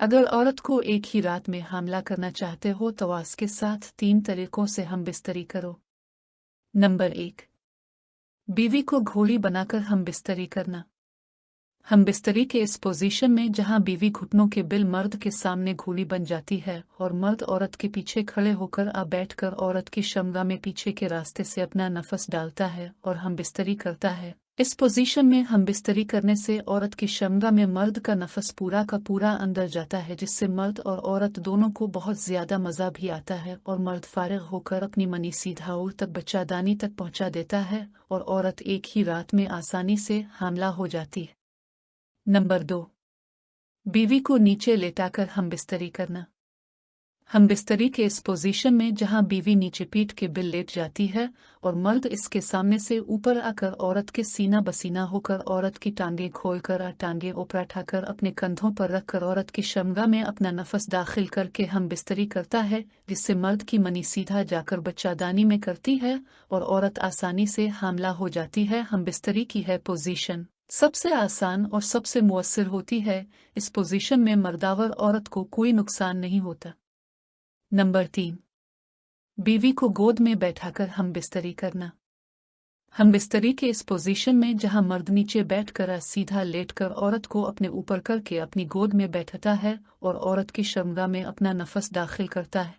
अगर औरत को एक ही रात में हमला करना चाहते हो तो इसके साथ 3 तरीकों से हम बिस्तरी करो। नंबर 1, बीवी को घोड़ी बनाकर हम बिस्तरी करना। हम बिस्तरी के इस पोजीशन में जहां बीवी घुटनों के बिल मर्द के सामने घोड़ी बन जाती है और मर्द औरत के पीछे खड़े होकर बैठकर औरत की शमगा में पीछे के रास्ते से अपना नफस डालता है और हम बिस्तरी करता है। इस पोजीशन में हम बिस्तरी करने से औरत की शमगा में मर्द का नफस पूरा का पूरा अंदर जाता है, जिससे मर्द और औरत दोनों को बहुत ज्यादा मजा भी आता है और मर्द फारिग होकर अपनी मनी सीधा ऊर तक बच्चादानी तक पहुंचा देता है और औरत एक ही रात में आसानी से हमला हो जाती है। नंबर 2, बीवी को नीचे लेटाकर हम बिस्तरी करना। हम बिस्तरी के इस पोजीशन में जहां बीवी नीचे पीठ के बिल लेट जाती है और मर्द इसके सामने से ऊपर आकर औरत के सीना बसीना होकर औरत की टांगें खोलकर टांगें ऊपर उठाकर अपने कंधों पर रखकर औरत की शमगा में अपना नफस दाखिल करके हम बिस्तरी करता है, जिससे मर्द की मनी सीधा जाकर बच्चादानी में करती है और औरत आसानी से हमला हो जाती है। हम बिस्तरी की है पोजीशन सबसे आसान और सबसे मुअस्सिर होती है। इस पोजीशन में मर्दावर औरत को कोई नुकसान नहीं होता। नंबर 3, बीवी को गोद में बैठाकर हम बिस्तरी करना। हम बिस्तरी के इस पोजीशन में जहां मर्द नीचे बैठकर सीधा लेटकर औरत को अपने ऊपर करके अपनी गोद में बैठता है और औरत की शमगा में अपना नफस दाखिल करता है।